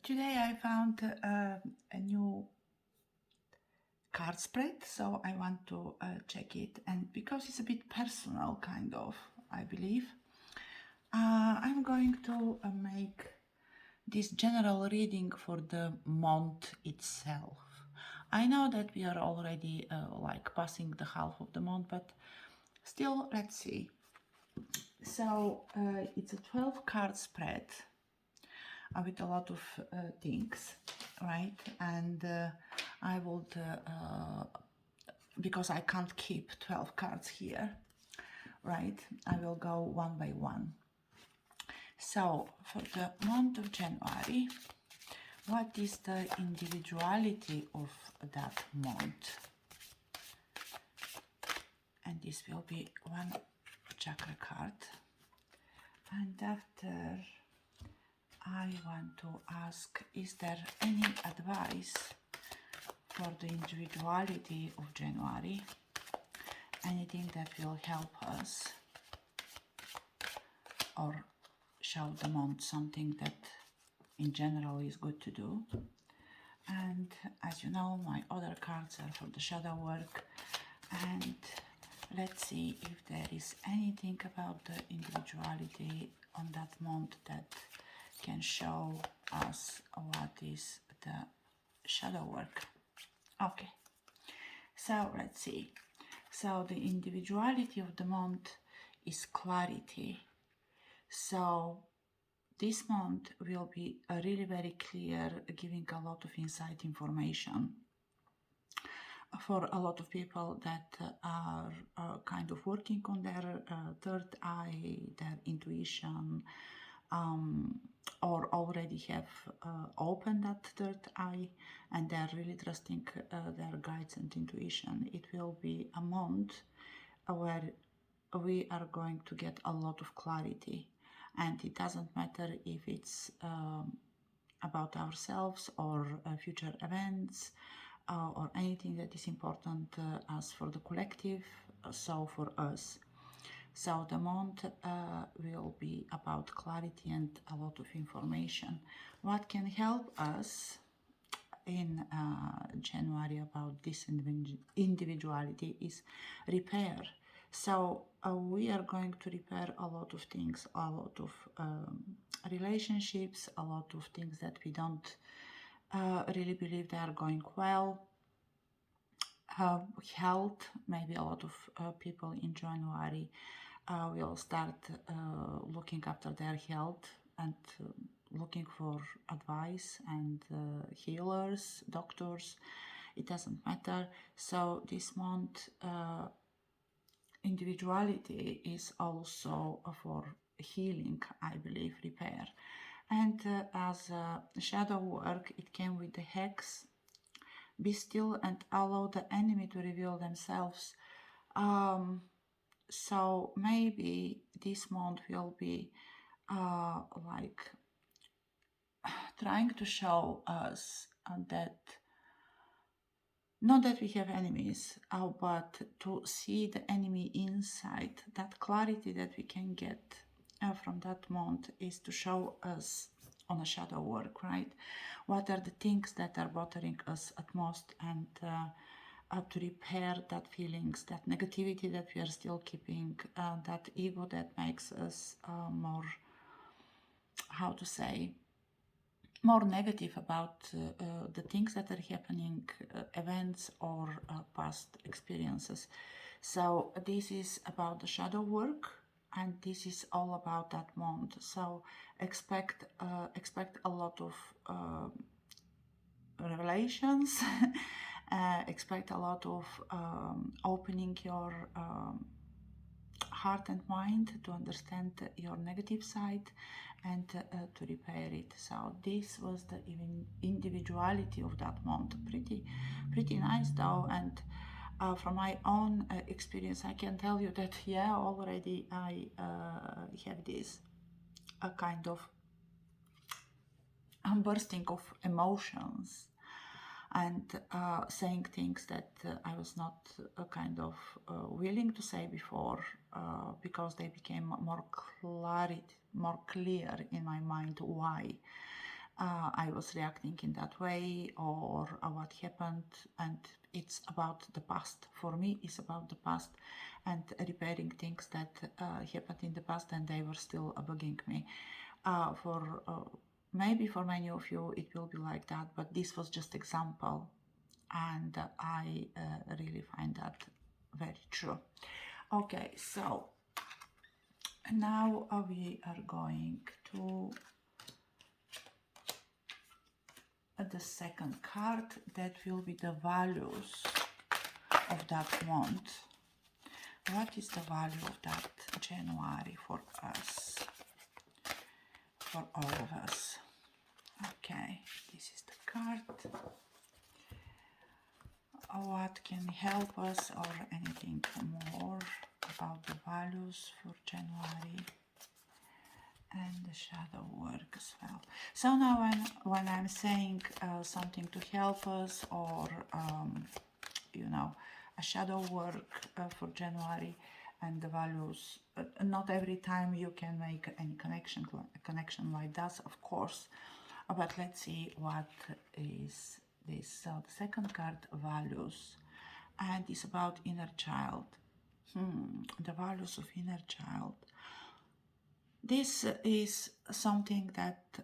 Today I found a new card spread, so I want to check it, and because it's a bit personal, kind of, I believe, I'm going to make this general reading for the month itself. I know that we are already like passing the half of the month, but still, let's see. So it's a 12 card spread with a lot of things, right? And I would, because I can't keep 12 cards here, right? I will go one by one. So for the month of January, what is the individuality of that month? And this will be one chakra card. And after, I want to ask, is there any advice for the individuality of January? Anything that will help us or show the month something that in general is good to do? And as you know, my other cards are for the shadow work, and let's see if there is anything about the individuality on that month that can show us what is the shadow work. Okay, so let's see. So the individuality of the month is clarity. So this month will be really very clear, giving a lot of insight information for a lot of people that are kind of working on their third eye, their intuition, or already have opened that third eye and they're really trusting their guides and intuition. It will be a month where we are going to get a lot of clarity, and it doesn't matter if it's about ourselves or future events or anything that is important as for the collective, so for us. So the month will be about clarity and a lot of information. What can help us in January about this individuality is repair. So we are going to repair a lot of things, a lot of relationships, a lot of things that we don't really believe they are going well. Health, maybe a lot of people in January will start looking after their health and looking for advice and healers, doctors, it doesn't matter. So this month individuality is also for healing, I believe, repair. And as shadow work, it came with the hex. Be still and allow the enemy to reveal themselves. So maybe this month will be like trying to show us that not that we have enemies, but to see the enemy inside. That clarity that we can get from that month is to show us on a shadow work, right? What are the things that are bothering us at most, and to repair that feelings, that negativity that we are still keeping, that ego that makes us more, how to say, more negative about the things that are happening, events or past experiences. So this is about the shadow work, and this is all about that month. So expect a lot of revelations. Expect a lot of opening your heart and mind to understand your negative side and to repair it. So this was the individuality of that month. Pretty nice though. And from my own experience, I can tell you that already I have this a kind of bursting of emotions and saying things that I was not kind of willing to say before, because they became more clear in my mind why I was reacting in that way, or what happened. And it's about the past. For me, it's about the past and repairing things that happened in the past and they were still bugging me. For maybe for many of you it will be like that, but this was just example, and I really find that very true. Okay, so now we are going to the second card. That will be the values of that month. What is the value of that January for us, for all of us? Okay, this is the card. What can help us, or anything more about the values for January, and the shadow work as well. So now when I'm saying something to help us, or you know, a shadow work for January and the values, not every time you can make any connection like that, of course, but let's see what is this. So the second card, values, and it's about inner child. The values of inner child. This is something that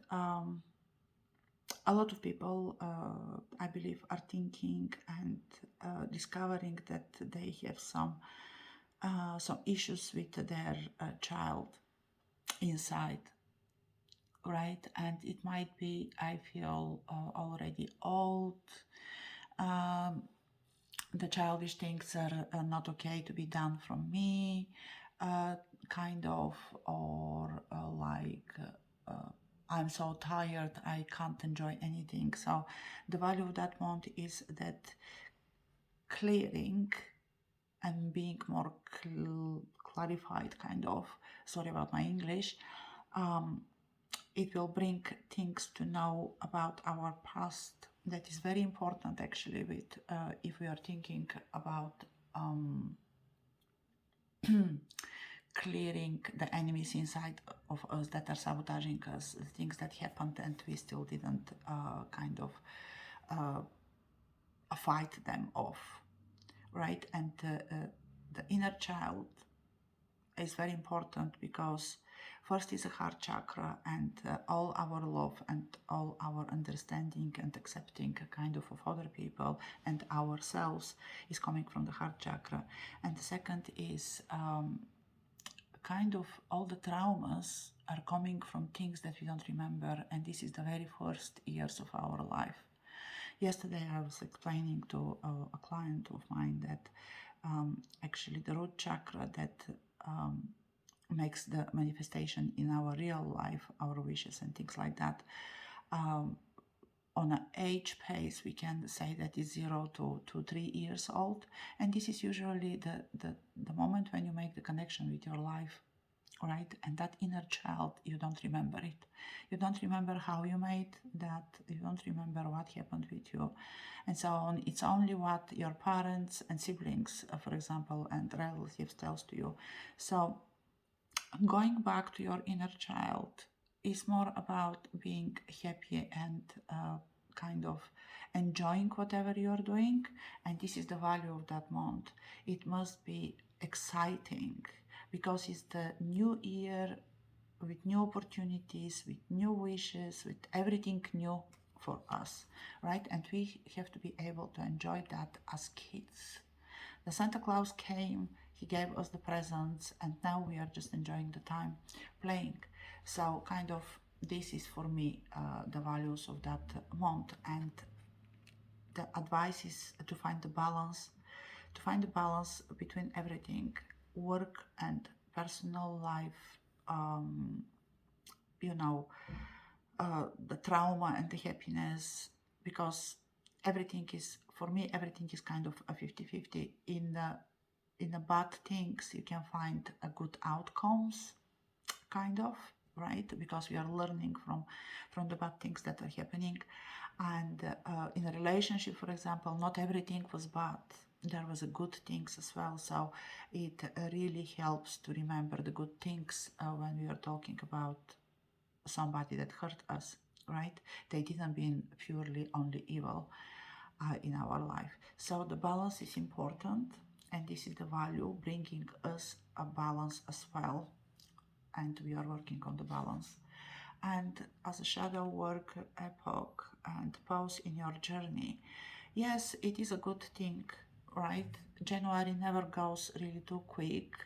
a lot of people, I believe, are thinking and discovering that they have some issues with their child inside, right? And it might be, I feel, already old. The childish things are not okay to be done from me, kind of, or I'm so tired, I can't enjoy anything. So the value of that month is that clearing and being more clarified, kind of. Sorry about my English. It will bring things to know about our past. That is very important, actually, with if we are thinking about clearing the enemies inside of us that are sabotaging us, the things that happened and we still didn't kind of fight them off, right? And the inner child is very important, because first is a heart chakra, and all our love and all our understanding and accepting kind of other people and ourselves is coming from the heart chakra. And the second is kind of all the traumas are coming from things that we don't remember, and this is the very first years of our life. Yesterday I was explaining to a client of mine that actually the root chakra that makes the manifestation in our real life, our wishes and things like that, on an age pace, we can say that is 0 to 3 years old. And this is usually the moment when you make the connection with your life, right? And that inner child, you don't remember it. You don't remember how you made that. You don't remember what happened with you, and so on. It's only what your parents and siblings, for example, and relatives tells to you. So going back to your inner child is more about being happy and kind of enjoying whatever you're doing. And this is the value of that month. It must be exciting, because it's the new year with new opportunities, with new wishes, with everything new for us, right? And we have to be able to enjoy that as kids. The Santa Claus came, he gave us the presents, and now we are just enjoying the time playing. So kind of this is for me the values of that month. And the advice is to find the balance, between everything, work and personal life, the trauma and the happiness, because everything is, for me, everything is kind of a 50-50. In the bad things, you can find a good outcomes, kind of. right? Because we are learning from the bad things that are happening. And in a relationship, for example, not everything was bad. There was a good things as well. So it really helps to remember the good things when we are talking about somebody that hurt us, right? They didn't mean purely only evil in our life. So the balance is important, and this is the value bringing us a balance as well, and we are working on the balance. And as a shadow work epoch and pause in your journey, yes, it is a good thing, right? January never goes really too quick.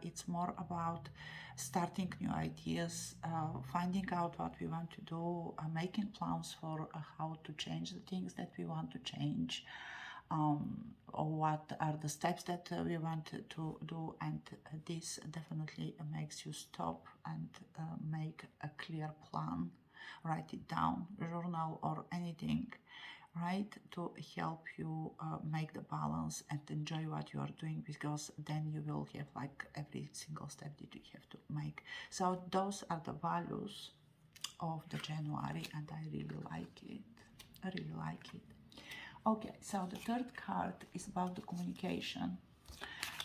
It's more about starting new ideas, finding out what we want to do, making plans for how to change the things that we want to change, or what are the steps that we want to do. And this definitely makes you stop and make a clear plan, write it down, journal or anything, right, to help you make the balance and enjoy what you are doing, because then you will have like every single step that you have to make. So those are the values of the January, and I really like it. I really like it. Okay, so the third card is about the communication.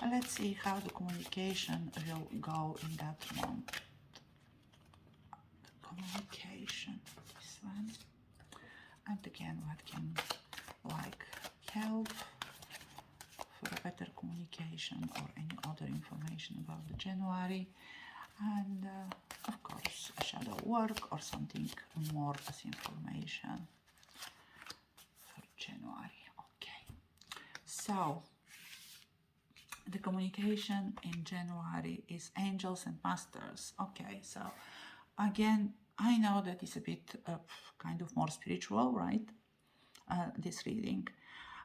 And let's see how the communication will go in that month. Communication, this one. And again, what can like help for a better communication or any other information about the January. And of course, a shadow work or something more as information for January. Okay, so the communication in January is angels and masters. Okay, so again, I know that it's a bit kind of more spiritual, right? This reading,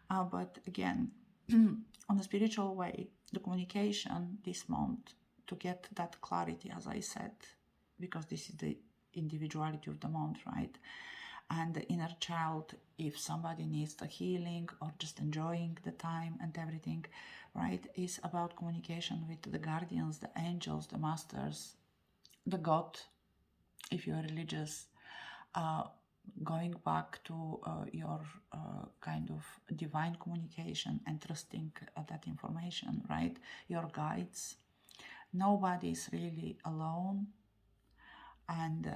but again, on a spiritual way, the communication this month to get that clarity, as I said, because this is the individuality of the month, right? And the inner child, if somebody needs the healing or just enjoying the time and everything, right, is about communication with the guardians, the angels, the masters, the God, if you are religious, going back to your kind of divine communication and trusting that information, right? Your guides. Nobody is really alone, and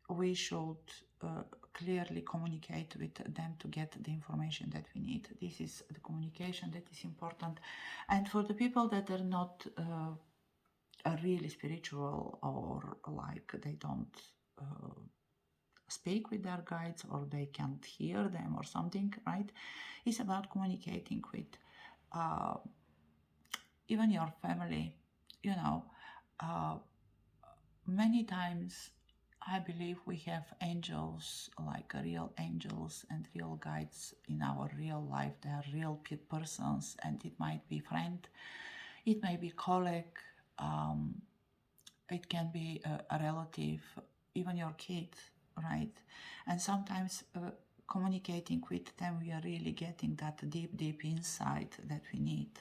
we should clearly communicate with them to get the information that we need. This is the communication that is important. And for the people that are not are really spiritual, or like they don't speak with their guides, or they can't hear them or something, right? It's about communicating with even your family, you know. Many times I believe we have angels, like real angels and real guides in our real life. They are real persons, and it might be friend, it may be colleague, it can be a relative, even your kid, right? And sometimes communicating with them, we are really getting that deep insight that we need,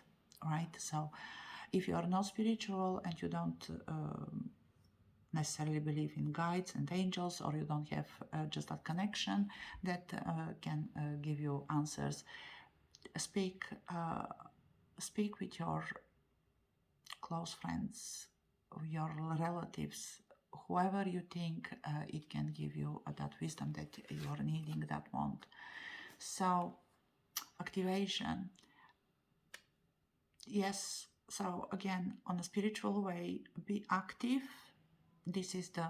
right? So if you are not spiritual and you don't necessarily believe in guides and angels, or you don't have just that connection that can give you answers, speak with your close friends, your relatives, whoever you think it can give you that wisdom that you are needing that month. So activation, yes. So again, on a spiritual way, be active. This is the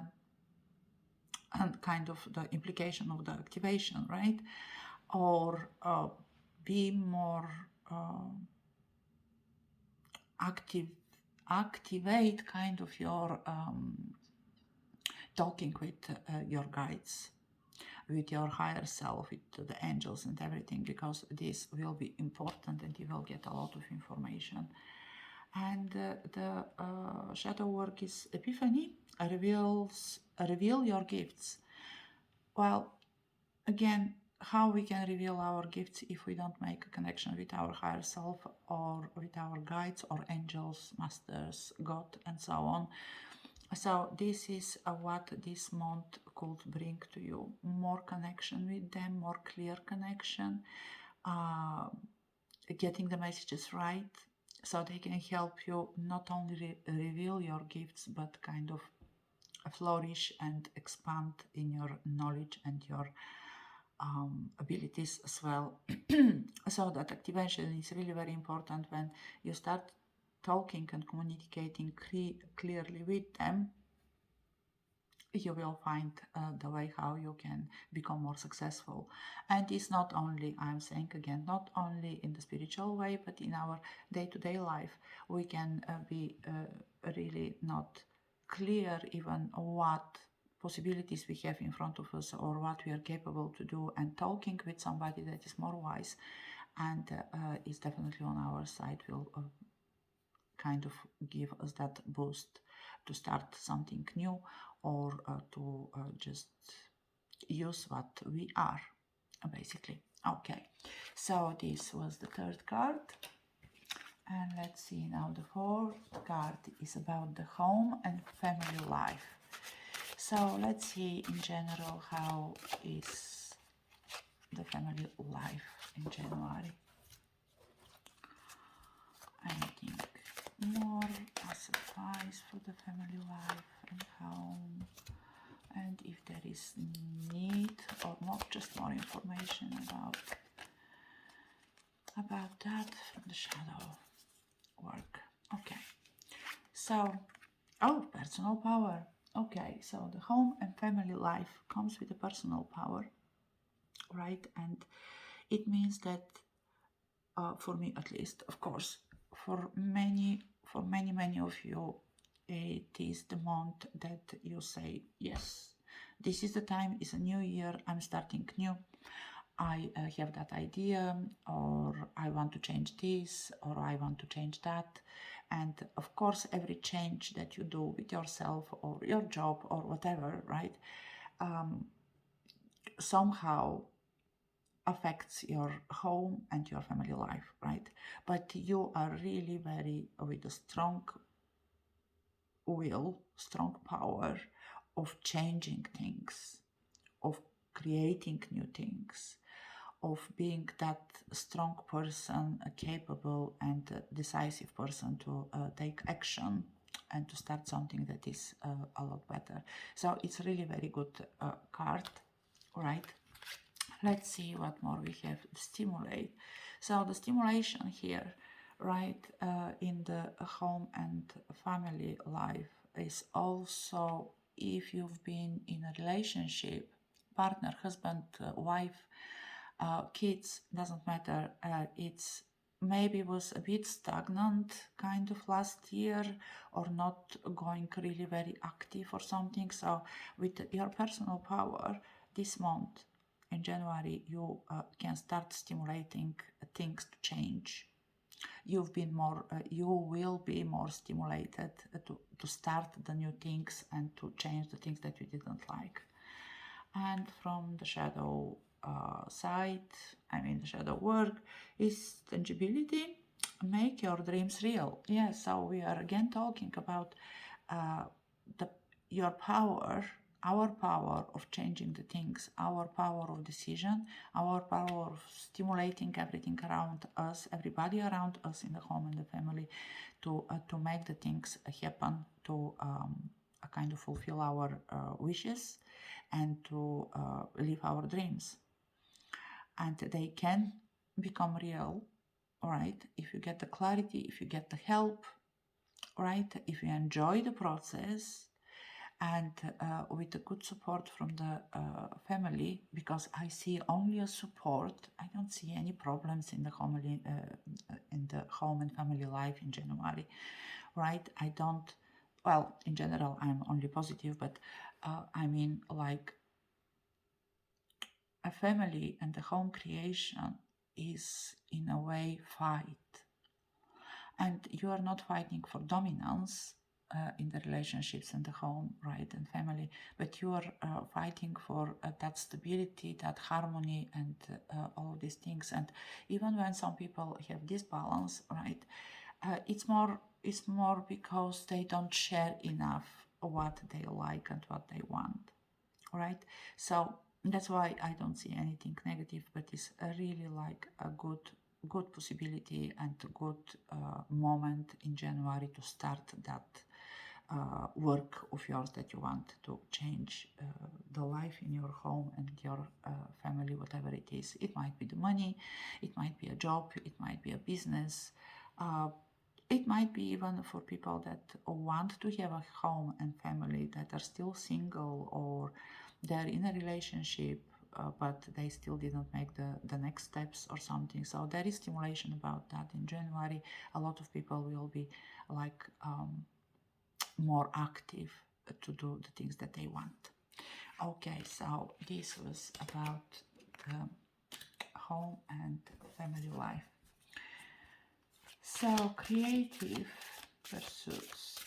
and kind of the implication of the activation, right? Or be more activate kind of your talking with your guides, with your higher self, with the angels and everything, because this will be important and you will get a lot of information. And the shadow work is Epiphany, reveal your gifts. Well, again, how we can reveal our gifts if we don't make a connection with our higher self or with our guides or angels, masters, God, and so on. So this is what this month could bring to you: more connection with them, more clear connection, getting the messages right, so they can help you not only reveal your gifts but kind of flourish and expand in your knowledge and your abilities as well. So that activation is really very important. When you start talking and communicating clearly with them, you will find the way how you can become more successful. And it's not only, I'm saying again, not only in the spiritual way, but in our day-to-day life. We can be really not clear even what possibilities we have in front of us or what we are capable to do, and talking with somebody that is more wise and is definitely on our side will kind of give us that boost to start something new, or to just use what we are, basically. Okay, so this was the third card, and let's see now. The fourth card is about the home and family life. So let's see in general how is the family life in January. Anything more as advice for the family life and home, and if there is need or not, just more information about that from the shadow work. Okay, so personal power. Okay, so the home and family life comes with a personal power, right? And it means that for me at least, of course, for many of you, it is the month that you say, yes, this is the time, it's a new year, I'm starting new, I have that idea, or I want to change this, or I want to change that. And of course, every change that you do with yourself or your job or whatever, right, somehow affects your home and your family life, right? But you are really very with a strong will, strong power of changing things, of creating new things, of being that strong person, a capable and decisive person to take action and to start something that is a lot better. So it's really very good card, right? Let's see what more we have. Stimulate. So the stimulation here, right, in the home and family life is also if you've been in a relationship, partner, husband, wife, kids, doesn't matter. It's maybe was a bit stagnant kind of last year, or not going really very active or something. So with your personal power this month in January, you can start stimulating things to change. You've been more, you will be more stimulated to start the new things and to change the things that you didn't like. And from the shadow side, I mean the shadow work, is tangibility. Make your dreams real. Yeah, so we are again talking about your power, our power of changing the things, our power of decision, our power of stimulating everything around us, everybody around us in the home and the family, to make the things happen, to kind of fulfill our wishes and to live our dreams. And they can become real, all right, if you get the clarity, if you get the help, right, if you enjoy the process, and with the good support from the family, because I see only a support. I don't see any problems in the home and family life in January, right? I don't. Well, in general, I'm only positive, but I mean, like, a family and the home creation is in a way fight, and you are not fighting for dominance, in the relationships and the home, right, and family, but you are fighting for that stability, that harmony, and all of these things. And even when some people have this balance, right, it's more because they don't share enough what they like and what they want, right? So that's why I don't see anything negative, but it's really like a good possibility and a good moment in January to start that work of yours that you want to change the life in your home and your family, whatever it is. It might be the money, it might be a job, it might be a business. It might be even for people that want to have a home and family, that are still single, or they're in a relationship but they still didn't make the next steps or something. So there is stimulation about that in January. A lot of people will be like more active to do the things that they want. Okay, so this was about home and family life. So creative pursuits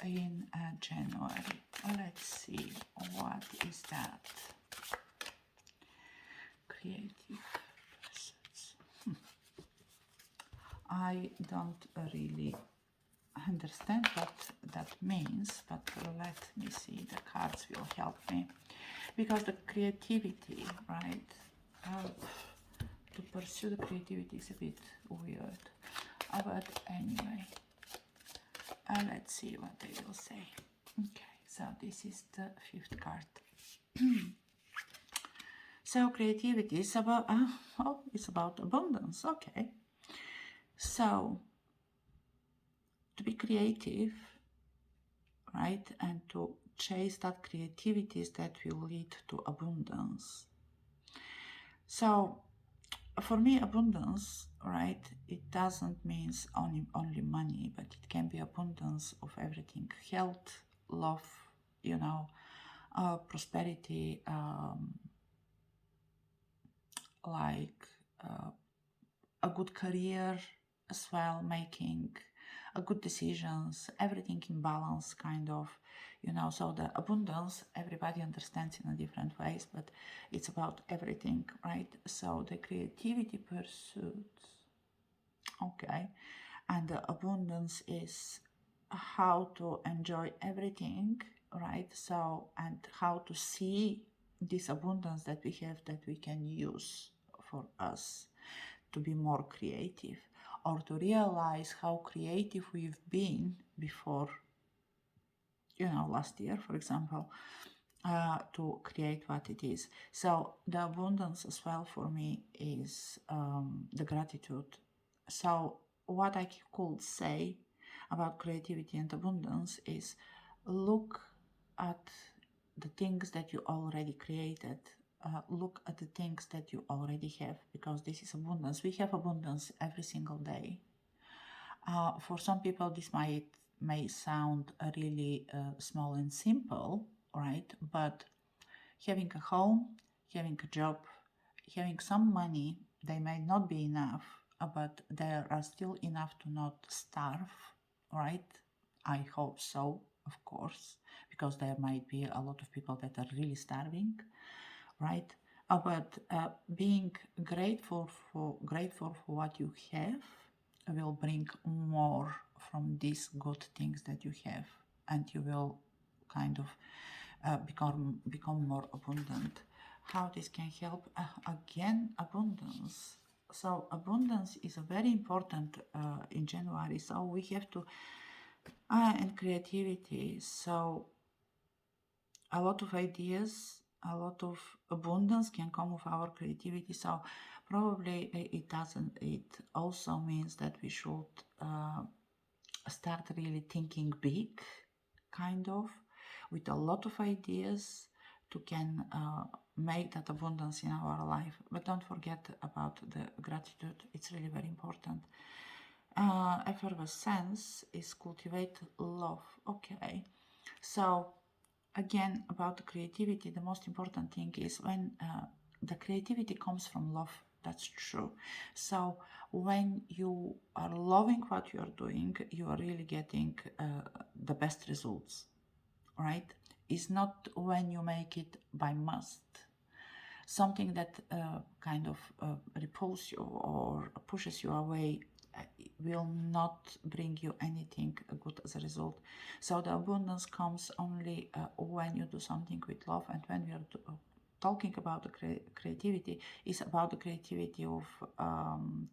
in January. Let's see, what is that? Creative pursuits. I don't really understand what that means, but let me see, the cards will help me, because the creativity, right, to pursue the creativity is a bit weird, but anyway, let's see what they will say. Okay, so this is the 5th card. So creativity is about it's about abundance. Okay, so to be creative, right, and to chase that creativity that will lead to abundance. So for me, abundance, right, it doesn't mean only money, but it can be abundance of everything: health, love, prosperity, like a good career as well, making good decisions, everything in balance, kind of, so the abundance, everybody understands in a different ways, but it's about everything, right? So the creativity pursuits, okay, and the abundance is how to enjoy everything, right? So, and how to see this abundance that we have, that we can use for us to be more creative, or to realize how creative we've been before, last year, for example, to create what it is. So the abundance as well for me is the gratitude. So what I could say about creativity and abundance is, look at the things that you already created. Look at the things that you already have, because this is abundance. We have abundance every single day. For some people, this may sound really small and simple, right? But having a home, having a job, having some money, they may not be enough, but there are still enough to not starve, right? I hope so, of course, because there might be a lot of people that are really starving, right? But being grateful for what you have will bring more from these good things that you have, and you will kind of become more abundant. How this can help? Again, abundance. So abundance is a very important in January. So we have to and creativity. So a lot of ideas, a lot of abundance can come with our creativity. So probably it doesn't. It also means that we should start really thinking big, kind of, with a lot of ideas to can make that abundance in our life. But don't forget about the gratitude. It's really very important. Effervescence is cultivate love. Okay, so again, about the creativity, the most important thing is when the creativity comes from love, That's true. So when you are loving what you are doing, you are really getting the best results, right? It's not when you make it by must. Something that kind of repulses you or pushes you away will not bring you anything good as a result. So the abundance comes only when you do something with love, and when we are talking about the creativity, is about the creativity of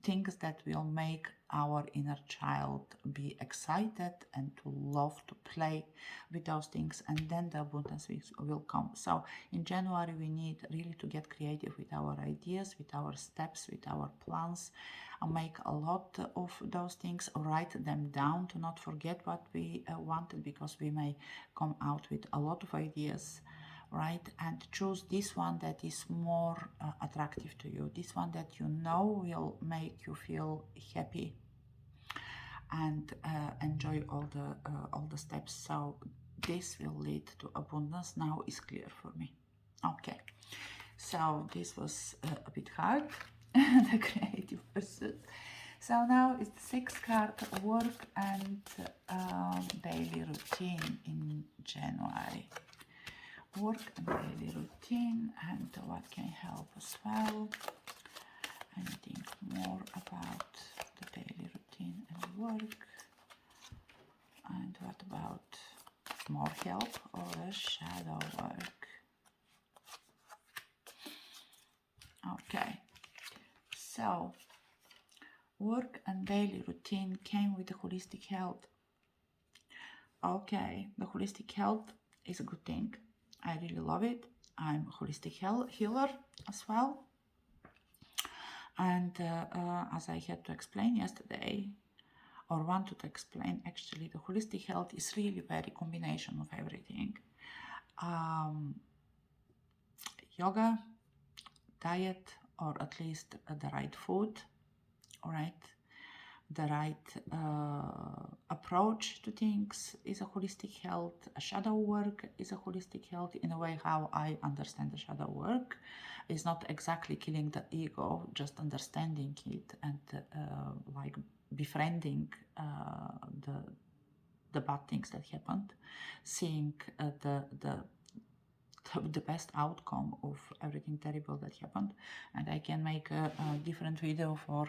things that will make our inner child be excited and to love to play with those things, and then the abundance will come. So in January we need really to get creative with our ideas, with our steps, with our plans, and make a lot of those things, write them down to not forget what we wanted, because we may come out with a lot of ideas, right? And choose this one that is more attractive to you, this one that you know will make you feel happy and enjoy all the steps. So this will lead to abundance. Now is clear for me. Okay, so this was a bit hard, the creative pursuit. So now it's the sixth card, work and daily routine in January. Work and daily routine, and what can help as well. Anything more about the daily routine and work? And what about more help or a shadow work? Okay, so work and daily routine came with the holistic health. Okay, the holistic health is a good thing. I really love it. I'm a holistic healer as well. And as I had to explain yesterday, or wanted to explain, actually, the holistic health is really very combination of everything. Yoga, diet, or at least the right food, all right? The right approach to things is a holistic health. A shadow work is a holistic health. In a way, how I understand the shadow work is not exactly killing the ego, just understanding it and like befriending the bad things that happened, seeing the best outcome of everything terrible that happened. And I can make a different video for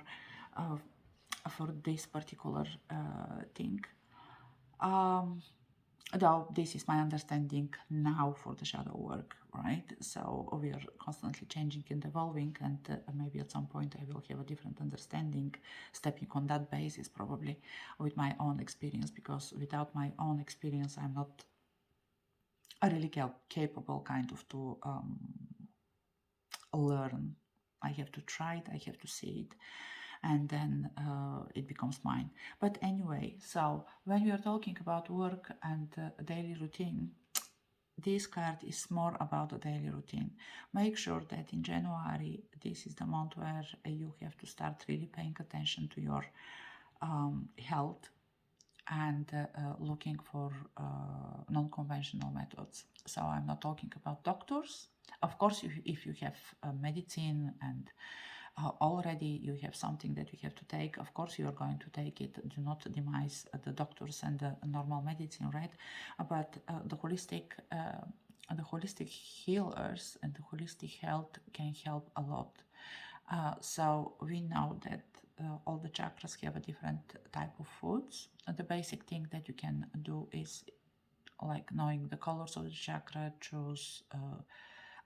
this particular thing. Though this is my understanding now for the shadow work, right? So we are constantly changing and evolving, and maybe at some point I will have a different understanding, stepping on that basis probably with my own experience, because without my own experience I'm not really capable kind of to learn. I have to try it, I have to see it, and then it becomes mine. But anyway, so when we are talking about work and daily routine, this card is more about the daily routine. Make sure that in January, this is the month where you have to start really paying attention to your health and looking for non-conventional methods. So I'm not talking about doctors. Of course, if you have medicine and already you have something that you have to take, of course you are going to take it. Do not demise the doctors and the normal medicine, right? But the holistic healers and the holistic health can help a lot. So we know that all the chakras have a different type of foods. The basic thing that you can do is, like, knowing the colors of the chakra, choose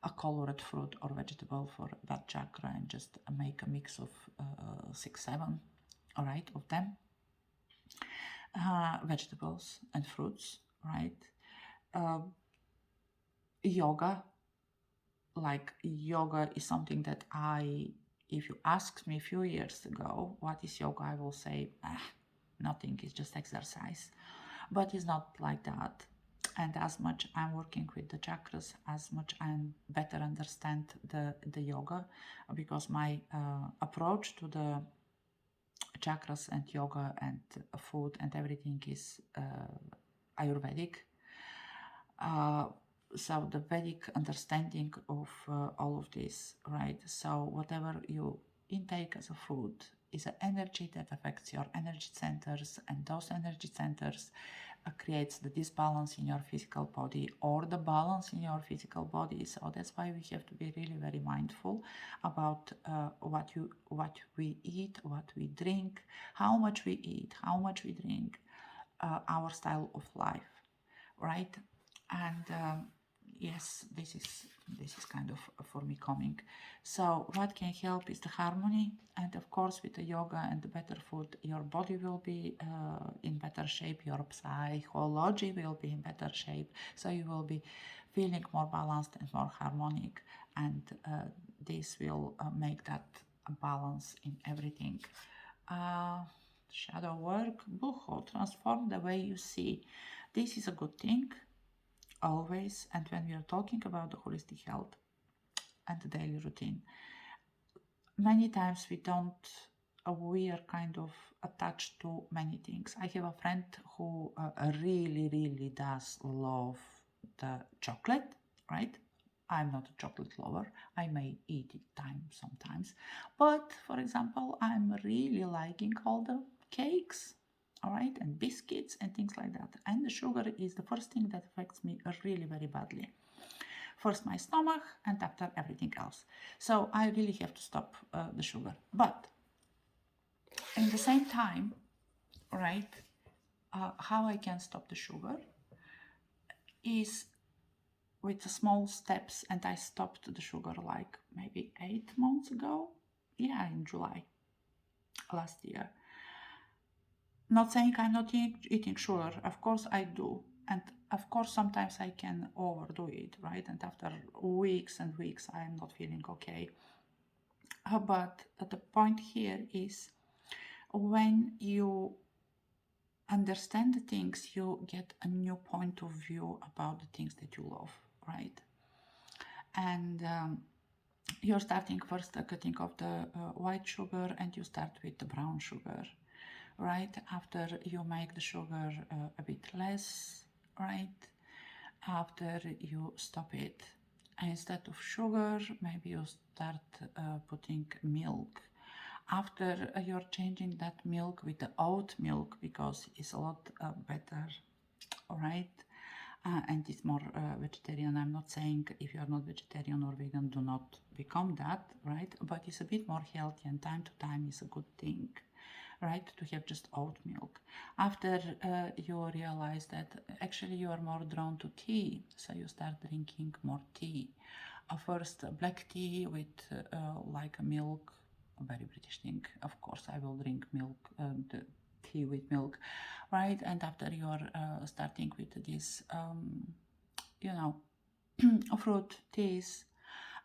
a colored fruit or vegetable for that chakra and just make a mix of 6-7, all right, of them, vegetables and fruits, right? Yoga, like yoga is something that if you asked me a few years ago what is yoga, I will say nothing, it's just exercise. But it's not like that. And as much I'm working with the chakras, as much I better understand the yoga, because my approach to the chakras and yoga and food and everything is Ayurvedic. So the Vedic understanding of all of this, right? So whatever you intake as a food is an energy that affects your energy centers, and those energy centers creates the disbalance in your physical body or the balance in your physical body. So that's why we have to be really very mindful about what we eat, what we drink, how much we eat, how much we drink, our style of life, right? And yes, this is kind of for me coming. So what can help is the harmony, and of course with the yoga and the better food, your body will be in better shape, your psychology will be in better shape, so you will be feeling more balanced and more harmonic, and this will make that a balance in everything. Shadow work, Bujo, transform the way you see. This is a good thing always, and when we are talking about the holistic health and the daily routine, many times we are kind of attached to many things. I have a friend who really does love the chocolate, right? I'm not a chocolate lover. I may eat it sometimes, but for example, I'm really liking all the cakes, all right, and biscuits and things like that. And the sugar is the first thing that affects me really very badly. First my stomach, and after everything else. So I really have to stop the sugar. But in the same time, right, how I can stop the sugar is with the small steps, and I stopped the sugar like maybe 8 months ago. Yeah, in July last year. Not saying I'm not eating sugar, of course I do. And of course sometimes I can overdo it, right? And after weeks and weeks I'm not feeling okay. But the point here is when you understand the things, you get a new point of view about the things that you love, right? And you're starting first cutting off the white sugar, and you start with the brown sugar, right? After you make the sugar a bit less, right? After you stop it, instead of sugar, maybe you start putting milk. After you're changing that milk with the oat milk, because it's a lot better, all right? And it's more vegetarian. I'm not saying if you're not vegetarian or vegan, do not become that, right? But it's a bit more healthy, and time to time is a good thing, right? To have just oat milk. After you realize that actually you are more drawn to tea, so you start drinking more tea. First, black tea with like milk, a very British thing. Of course, I will drink milk, the tea with milk, right? And after you are starting with this, fruit teas,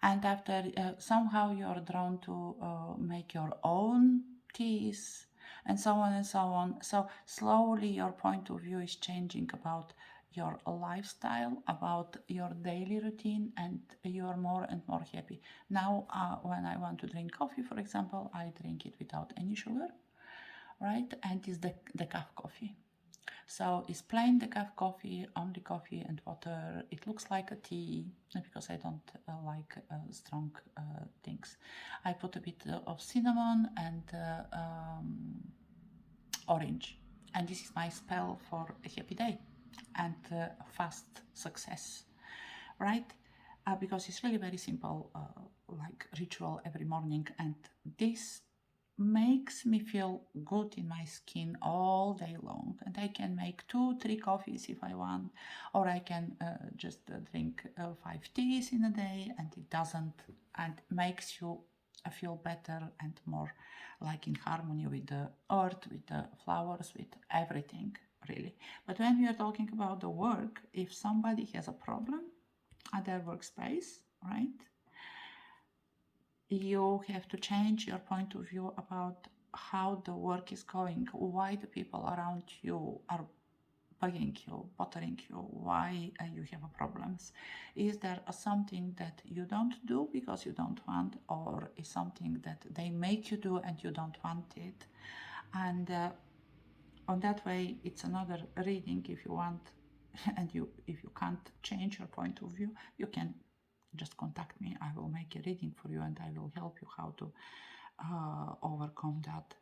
and after somehow you're drawn to make your own teas, and so on and so on. So slowly your point of view is changing about your lifestyle, about your daily routine, and you're more and more happy. Now when I want to drink coffee, for example, I drink it without any sugar, right? And it's the decaf coffee. So it's plain decaf coffee, only coffee and water. It looks like a tea because I don't like strong things. I put a bit of cinnamon and orange, and this is my spell for a happy day and fast success, right? Because it's really very simple, like ritual every morning, and this makes me feel good in my skin all day long. And I can make 2-3 coffees if I want, or I can just drink 5 teas in a day, and it doesn't, and makes you feel better and more like in harmony with the earth, with the flowers, with everything, really. But when we are talking about the work, if somebody has a problem at their workspace, right, you have to change your point of view about how the work is going, why the people around you are bugging you, bothering you, why you have problems. Is there something that you don't do because you don't want, or is something that they make you do and you don't want it? And on that way, it's another reading if you want, and if you can't change your point of view, you can just contact me. I will make a reading for you, and I will help you how to overcome that.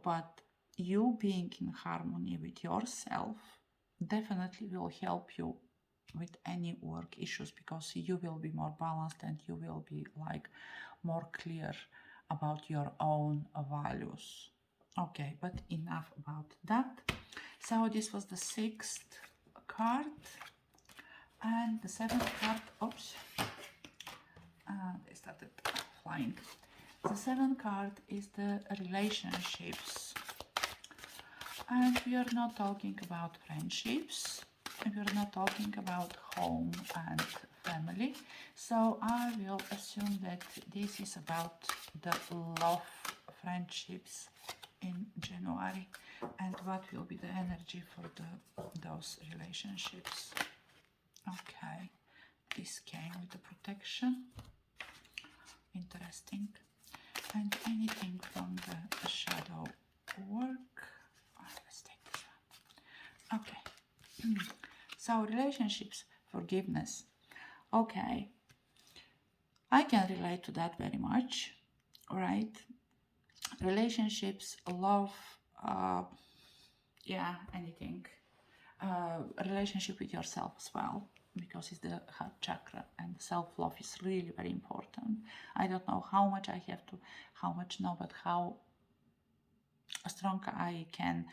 But you being in harmony with yourself definitely will help you with any work issues, because you will be more balanced and you will be like more clear about your own values. Okay, but enough about that. So this was the 6th card, and the 7th card, oops, they started flying. The 7th card is the relationships, and we are not talking about friendships, we are not talking about home and family, so I will assume that this is about the love friendships in January, and what will be the energy for those relationships. Okay, this came with the protection, interesting, and anything from the shadow work. Let's take this one. Okay, so relationships, forgiveness. Okay, I can relate to that very much, right? Relationships, love, yeah, anything. Relationship with yourself as well, because it's the heart chakra, and self-love is really very important. I don't know how much I have to, how much no, but how strong I can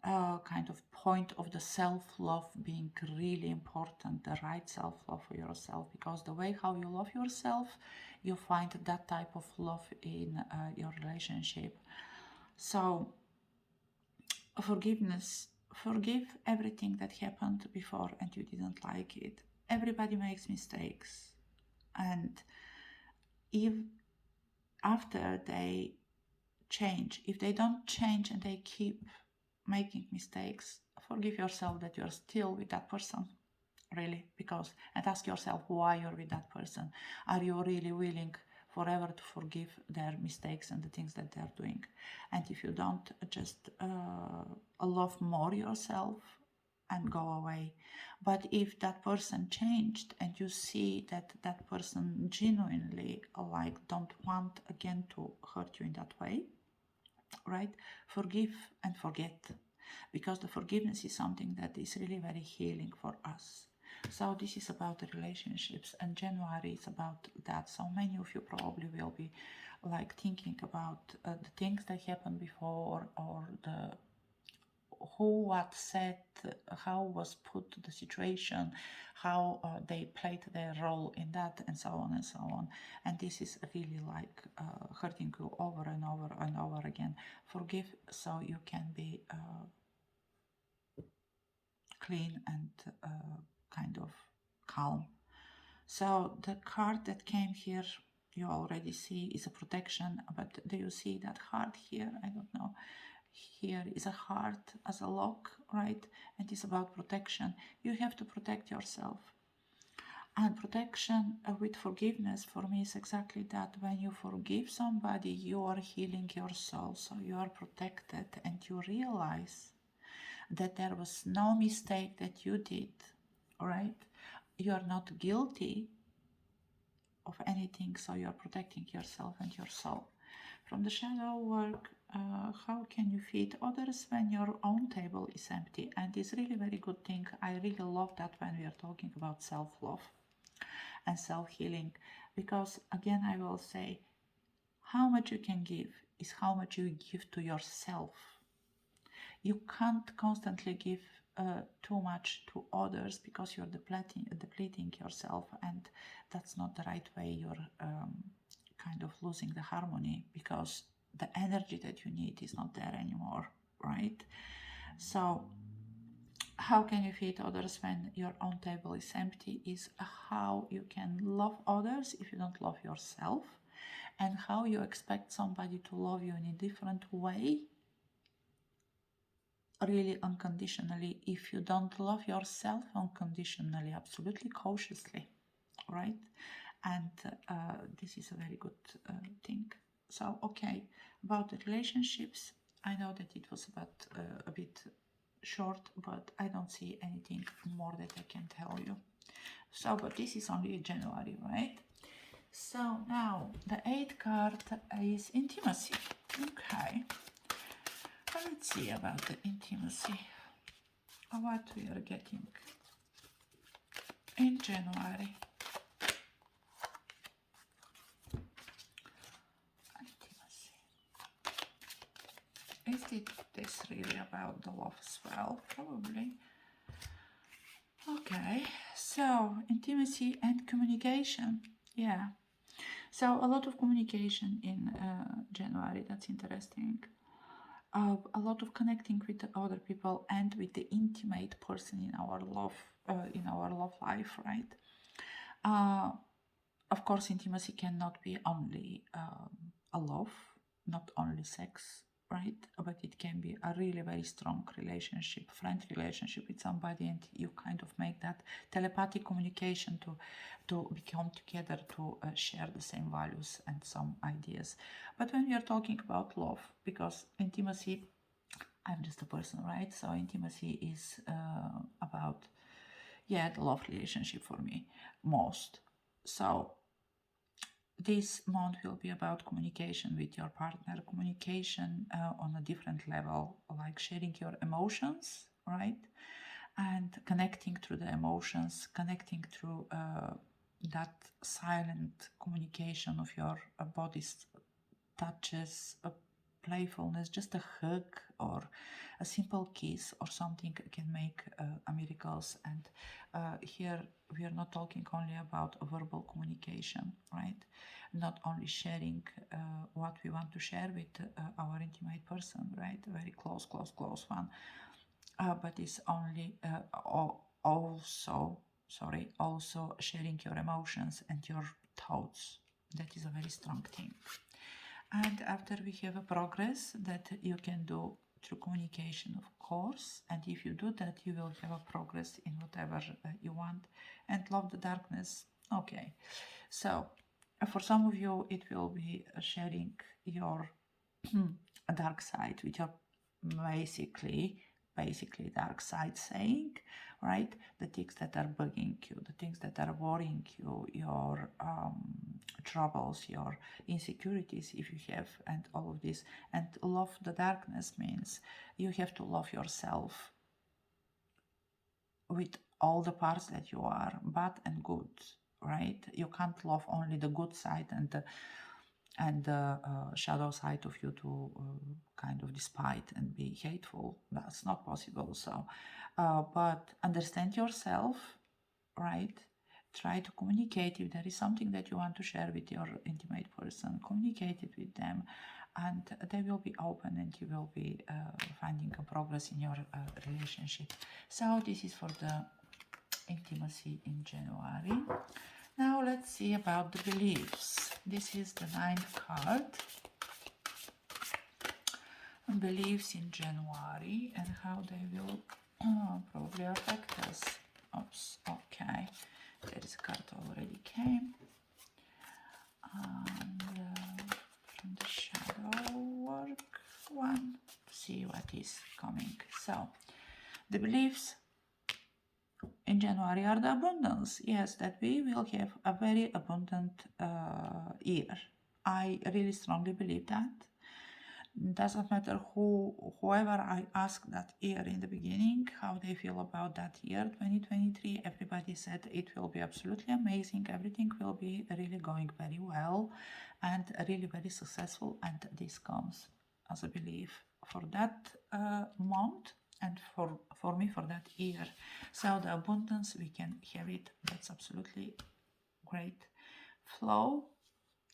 kind of point of the self-love being really important, the right self-love for yourself, because the way how you love yourself, you find that type of love in your relationship. So forgiveness, forgive everything that happened before and you didn't like it. Everybody makes mistakes, and if after they change, if they don't change and they keep making mistakes, forgive yourself that you're still with that person, really, because, and ask yourself why you're with that person. Are you really willing forever to forgive their mistakes and the things that they're doing? And if you don't, just love more yourself and go away. But if that person changed and you see that that person genuinely like don't want again to hurt you in that way, right, forgive and forget, because the forgiveness is something that is really very healing for us. So this is about the relationships, and January is about that. So many of you probably will be like thinking about the things that happened before, or the who what said, how was put the situation, how they played their role in that, and so on and so on. And this is really like hurting you over and over and over again. Forgive so you can be clean and kind of calm. So the card that came here, you already see, is a protection, but do you see that heart here? I don't know. Here is a heart as a lock, right? And it's about protection. You have to protect yourself. And protection with forgiveness for me is exactly that. When you forgive somebody, you are healing your soul. So you are protected, and you realize that there was no mistake that you did, right? You are not guilty of anything, so you are protecting yourself and your soul. From the shadow work, how can you feed others when your own table is empty? And it's really very good thing. I really love that when we are talking about self-love and self-healing, because again, I will say, how much you can give is how much you give to yourself. You can't constantly give too much to others, because you're depleting yourself, and that's not the right way. You're kind of losing the harmony, because the energy that you need is not there anymore, right? So how can you feed others when your own table is empty is how you can love others if you don't love yourself, and how you expect somebody to love you in a different way, really unconditionally, if you don't love yourself unconditionally, absolutely cautiously, right? And this is a very good thing. So okay, about the relationships, I know that it was about a bit short, but I don't see anything more that I can tell you. So, but this is only January, right? So now the 8th card is intimacy. Okay. Let's see about the intimacy. What we are getting in January. Intimacy. Is this really about the love as well? Probably. Okay, so intimacy and communication. Yeah. So a lot of communication in January. That's interesting. A lot of connecting with the other people and with the intimate person in our love life, right? Of course, intimacy cannot be only a love, not only sex, right? But it can be a really very strong relationship, friend relationship with somebody, and you kind of make that telepathic communication to become together, to share the same values and some ideas. But when we are talking about love, because intimacy, I'm just a person, right? So intimacy is about, yeah, the love relationship for me most. So this month will be about communication with your partner, communication on a different level, like sharing your emotions, right? And connecting through the emotions, connecting through that silent communication of your body's touches, a playfulness, just a hug or a simple kiss or something can make miracles. And here we are not talking only about a verbal communication, right? Not only sharing what we want to share with our intimate person, right? A very close one. But it's only also sharing your emotions and your thoughts. That is a very strong thing. And after we have a progress that you can do through communication, of course, and if you do that, you will have a progress in whatever you want. And love the darkness. Okay, so for some of you, it will be sharing your dark side with your basically dark side, saying, right, the things that are bugging you, the things that are worrying you, your troubles, your insecurities, if you have, and all of this. And love the darkness means you have to love yourself with all the parts that you are, bad and good, right? You can't love only the good side and the shadow side of you to kind of despite and be hateful. That's not possible. So, but understand yourself, right? Try to communicate. If there is something that you want to share with your intimate person, communicate it with them, and they will be open, and you will be finding a progress in your relationship. So this is for the intimacy in January. Now let's see about the beliefs. This is the 9th card. Beliefs in January and how they will probably affect us. Oops, okay. There is a card already came. And from the shadow work one, see what is coming. So the beliefs in January are the abundance. Yes, that we will have a very abundant year. I really strongly believe that. Doesn't matter whoever I ask that year in the beginning, how they feel about that year 2023. Everybody said it will be absolutely amazing. Everything will be really going very well and really very successful. And this comes as a belief for that month and for me for that year. So the abundance, we can have it. That's absolutely great. Flow,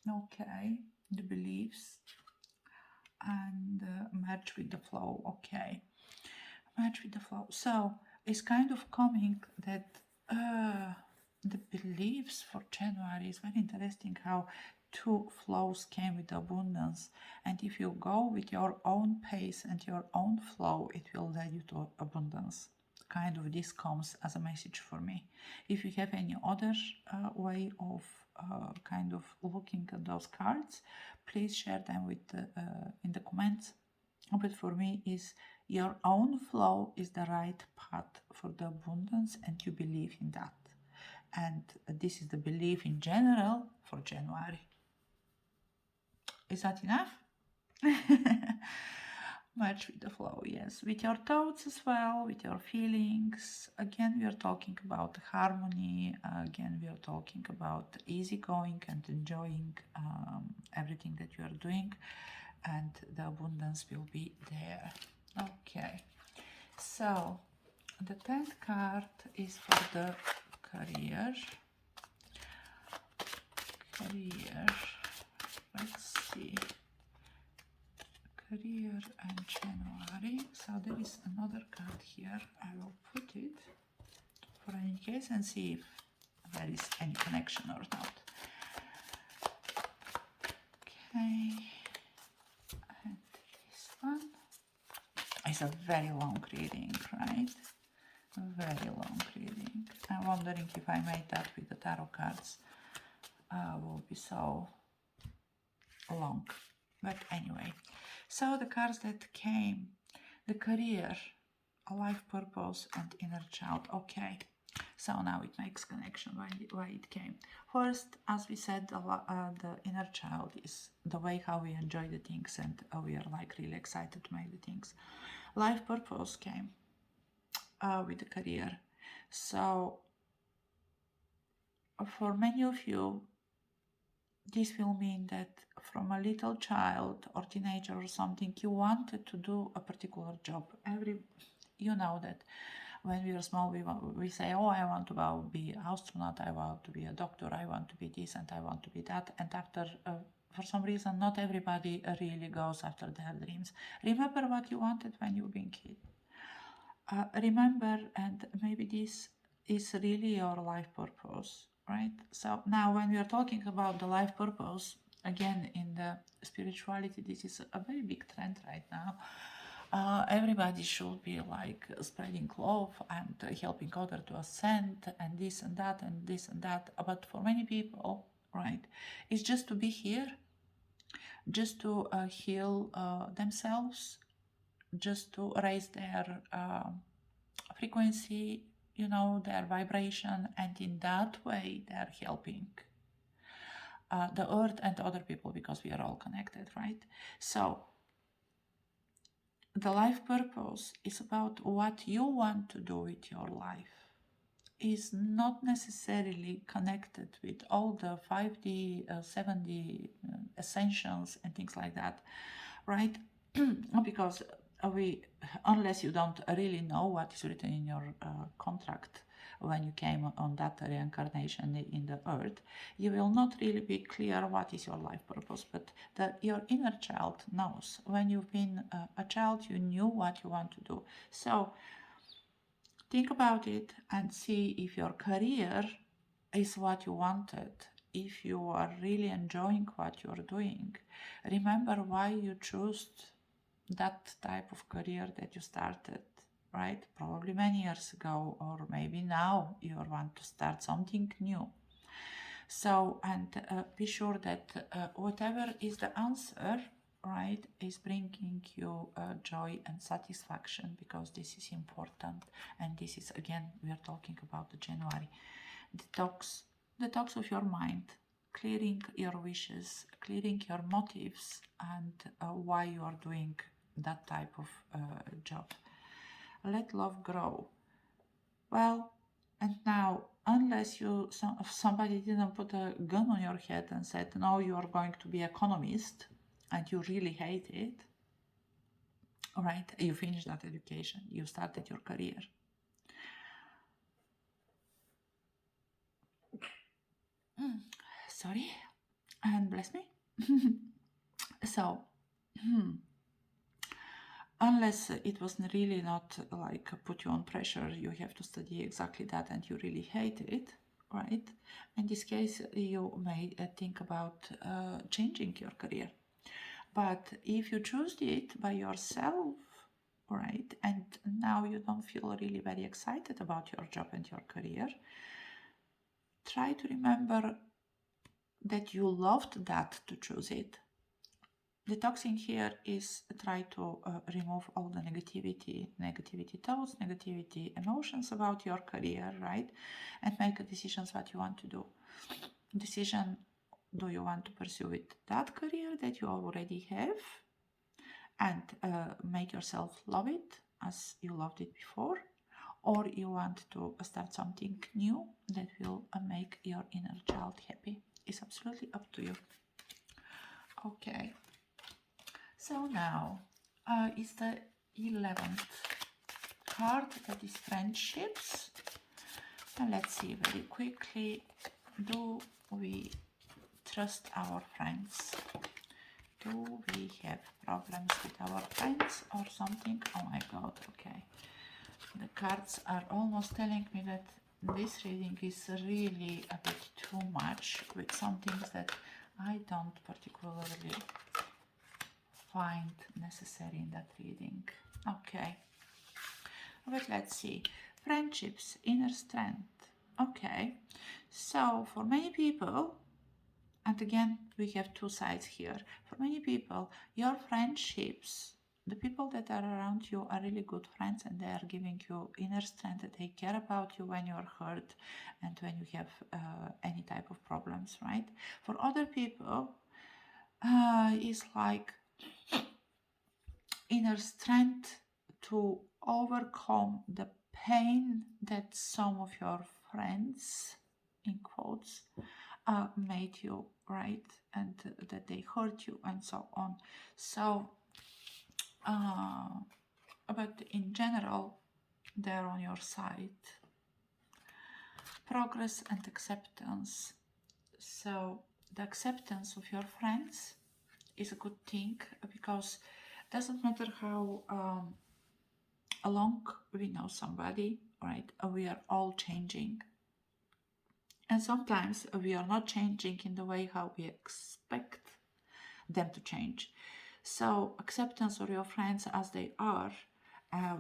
okay. The beliefs and merge with the flow. Okay, merge with the flow. So it's kind of coming that the beliefs for January is very interesting how two flows came with abundance, and if you go with your own pace and your own flow, it will lead you to abundance. Kind of this comes as a message for me. If you have any other way of kind of looking at those cards, please share them with in the comments. But for me, is your own flow is the right path for the abundance, and you believe in that. and this is the belief in general for January. Is that enough? Match with the flow, yes. With your thoughts as well, with your feelings. Again, we are talking about harmony. Again, we are talking about easygoing and enjoying everything that you are doing, and the abundance will be there. Okay, so the 10th card is for the career. Let's see. Career and January. So there is another card here. I will put it for any case and see if there is any connection or not. Okay. And this one is a very long reading, right? Very long reading. I'm wondering if I made that with the tarot cards. Will be so long. But anyway, so the cards that came, the career, a life purpose, and inner child. Okay, so now it makes connection why it came. First, as we said, the inner child is the way how we enjoy the things, and we are like really excited to make the things. Life purpose came with the career. So for many of you, this will mean that from a little child or teenager or something, you wanted to do a particular job. You know that when we are small, we say, oh, I want to be an astronaut, I want to be a doctor, I want to be this, and I want to be that. And after, for some reason, not everybody really goes after their dreams. Remember what you wanted when you were a kid. Remember, and maybe this is really your life purpose. Right? So now when we are talking about the life purpose, again, in the spirituality, this is a very big trend right now. Everybody should be like spreading love and helping others to ascend and this and that and this and that. But for many people, right, it's just to be here, just to heal themselves, just to raise their frequency, their vibration, and in that way they're helping the earth and other people, because we are all connected, right? So the life purpose is about what you want to do with your life. Is not necessarily connected with all the 5D, 7D ascensions and things like that, right? Because unless you don't really know what is written in your contract when you came on that reincarnation in the earth, you will not really be clear what is your life purpose. But your inner child knows. When you've been a child, you knew what you want to do. So think about it and see if your career is what you wanted. If you are really enjoying what you're doing, remember why you chose that type of career that you started, right? Probably many years ago, or maybe now you want to start something new. So, and be sure that whatever is the answer, right, is bringing you joy and satisfaction, because this is important. And this is, again, we are talking about the January detox of your mind, clearing your wishes, clearing your motives, and why you are doing that type of job. Let love grow. Well, and now, unless somebody didn't put a gun on your head and said, no, you are going to be economist, and you really hate it, all right, you finished that education, you started your career. Sorry, and bless me. So, unless it was really not like put you on pressure, you have to study exactly that and you really hate it, right? In this case, you may think about changing your career. But if you choose it by yourself, right, and now you don't feel really very excited about your job and your career, try to remember that you loved that to choose it. Detoxing here is try to remove all the negativity thoughts, negativity emotions about your career, right? and make a decision what you want to do. Decision, do you want to pursue with that career that you already have and make yourself love it as you loved it before, or you want to start something new that will make your inner child happy? It's absolutely up to you. Okay, so now is the 11th card, that is friendships. And let's see very quickly, do we trust our friends? Do we have problems with our friends or something? Oh my god, okay. The cards are almost telling me that this reading is really a bit too much, with some things that I don't particularly find necessary in that reading. Okay, but let's see. Friendships, inner strength. Okay, so for many people, and again we have two sides here, for many people your friendships, the people that are around you, are really good friends, and they are giving you inner strength, that they care about you when you're hurt and when you have any type of problems, right? For other people, it's like inner strength to overcome the pain that some of your friends, in quotes, made you, right? And that they hurt you and so on. So, but in general, they're on your side. Progress and acceptance. So the acceptance of your friends is a good thing, because it doesn't matter how long we know somebody, right? We are all changing. And sometimes we are not changing in the way how we expect them to change. So acceptance of your friends as they are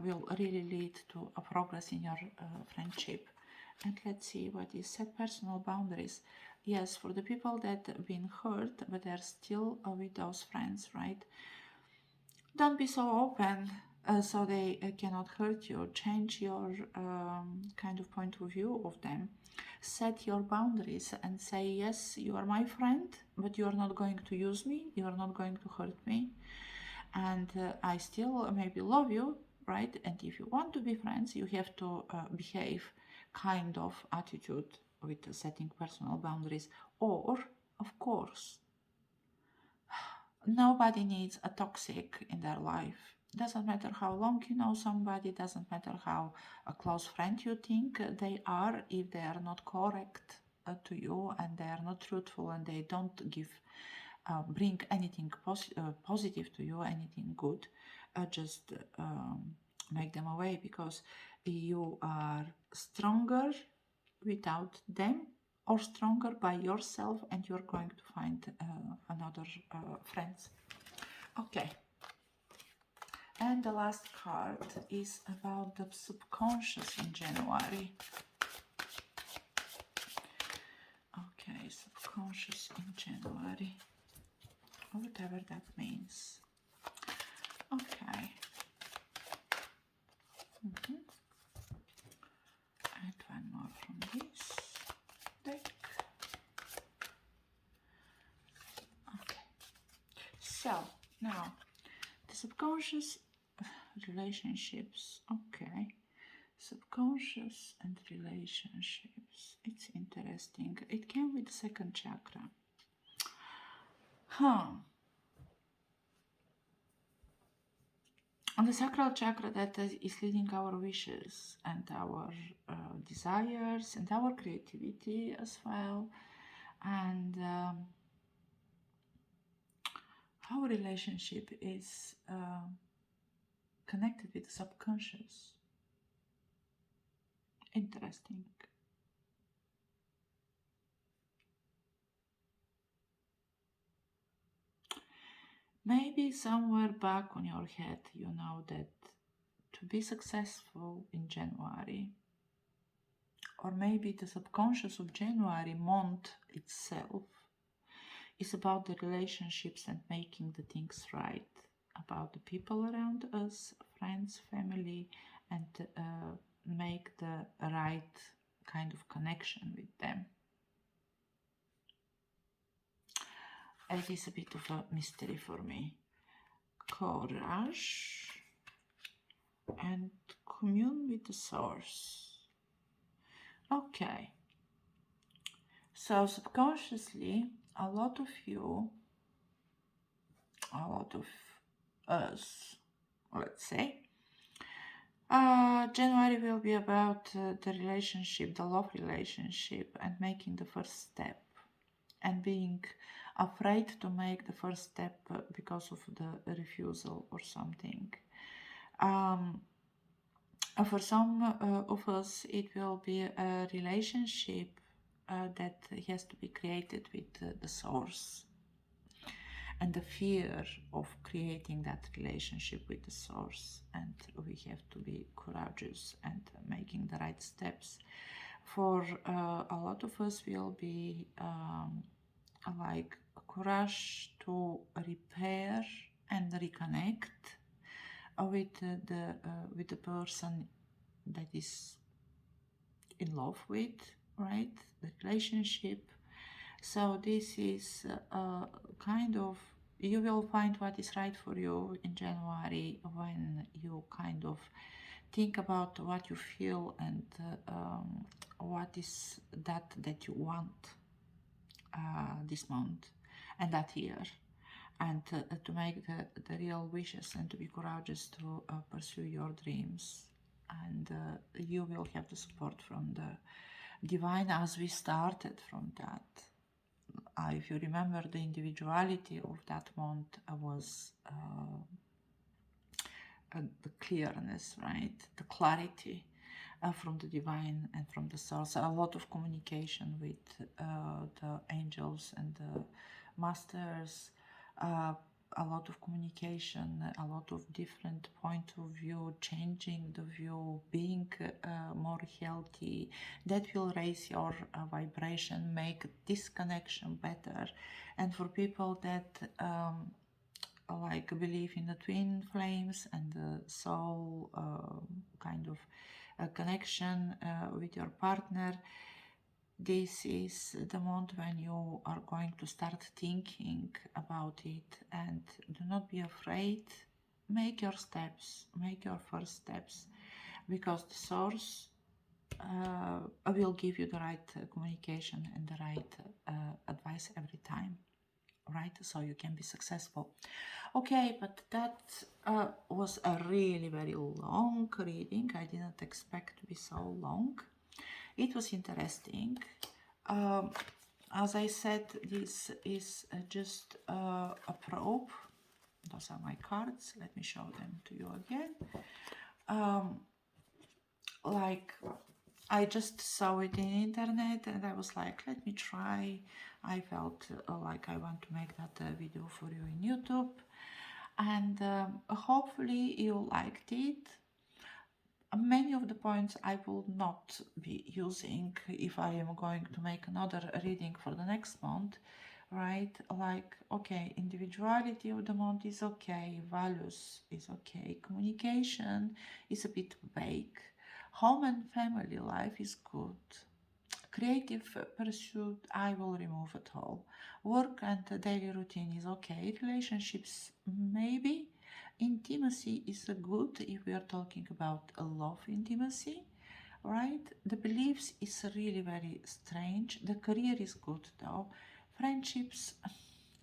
will really lead to a progress in your friendship. And let's see what is set personal boundaries. Yes, for the people that have been hurt, but they're still with those friends, right? Don't be so open so they cannot hurt you. Change your kind of point of view of them. Set your boundaries and say, yes, you are my friend, but you are not going to use me, you are not going to hurt me, and I still maybe love you, right? And if you want to be friends, you have to behave kind of attitude with setting personal boundaries. Or, of course, nobody needs a toxic in their life. Doesn't matter how long you know somebody, doesn't matter how a close friend you think they are, if they are not correct to you, and they are not truthful, and they don't give bring anything positive to you, anything good, just make them away, because you are stronger without them, or stronger by yourself, and you're going to find another friends. Okay, and the last card is about the subconscious in January. Okay, subconscious in January, whatever that means. Okay. And one more from this deck. Okay. So now the subconscious relationships. Okay. Subconscious and relationships. It's interesting. It came with the second chakra. On the sacral chakra, that is leading our wishes and our desires and our creativity as well. And our relationship is connected with the subconscious. Interesting. Maybe somewhere back on your head, you know that to be successful in January, or maybe the subconscious of January month itself, is about the relationships and making the things right, about the people around us, friends, family, and make the right kind of connection with them. It is a bit of a mystery for me. Courage and commune with the source. Okay. So subconsciously, a lot of us, let's say, January will be about the relationship, the love relationship, and making the first step, and being afraid to make the first step because of the refusal or something. For some of us, it will be a relationship that has to be created with the source, and the fear of creating that relationship with the source, and we have to be courageous and making the right steps. For a lot of us will be like courage to repair and reconnect with the person that is in love with, right? The relationship. So this is kind of, you will find what is right for you in January when you kind of think about what you feel and what is that you want this month and that year, and to make the real wishes and to be courageous to pursue your dreams. And you will have the support from the divine, as we started from that. If you remember, the individuality of that month was the clearness, right? The clarity from the divine and from the source. A lot of communication with the angels and the masters, a lot of communication, a lot of different point of view, changing the view, being more healthy. That will raise your vibration, make this connection better. And for people that like believe in the twin flames and the soul kind of connection with your partner, this is the moment when you are going to start thinking about it, and do not be afraid. Make your steps, make your first steps, because the source will give you the right communication and the right advice every time, right? So you can be successful. Okay, but that was a really very long reading. I didn't expect to be so long. It was interesting. As I said, this is just a probe. Those are my cards. Let me show them to you again. Like, I just saw it in internet and I was like, let me try. I felt like I want to make that video for you in YouTube, and hopefully you liked it. Many of the points I will not be using if I am going to make another reading for the next month, right? Like, okay, individuality of the month is okay, values is okay, communication is a bit vague, home and family life is good, creative pursuit I will remove at all, work and daily routine is okay, relationships maybe, intimacy is good if we are talking about a love intimacy, right? The beliefs is really very strange. The career is good though. Friendships,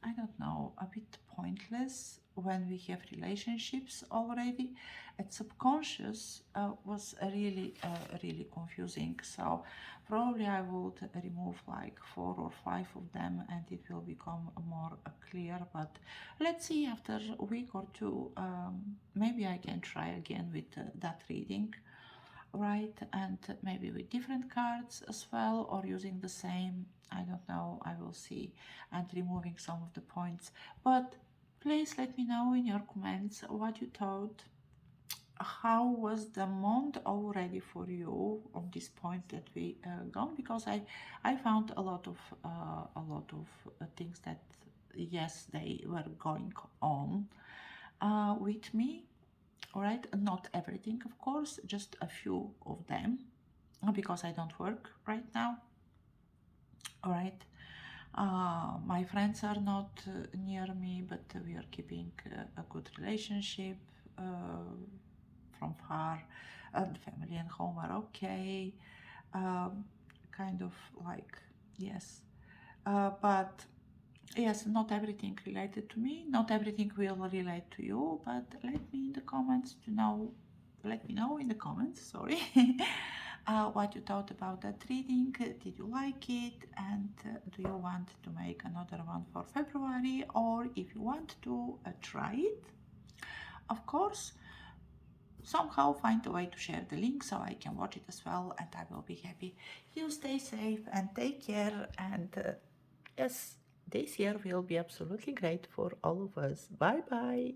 I don't know, a bit pointless when we have relationships already. And subconscious was really confusing. So probably I would remove like 4 or 5 of them and it will become more clear. But let's see, after a week or two, maybe I can try again with that reading, right? And maybe with different cards as well, or using the same, I don't know, I will see, and removing some of the points. But please let me know in your comments what you thought. How was the month already for you on this point that we gone? Because I found a lot of things that, yes, they were going on with me. All right, not everything, of course, just a few of them. because I don't work right now. All right. My friends are not near me, but we are keeping a good relationship from far. The family and home are okay. Um, kind of like, yes. But yes, not everything related to me, not everything will relate to you, but let me know in the comments, sorry, what you thought about that reading. Did you like it? And do you want to make another one for February? Or if you want to try it, of course, somehow find a way to share the link so I can watch it as well, and I will be happy. You stay safe and take care, and yes, this year will be absolutely great for all of us. Bye bye.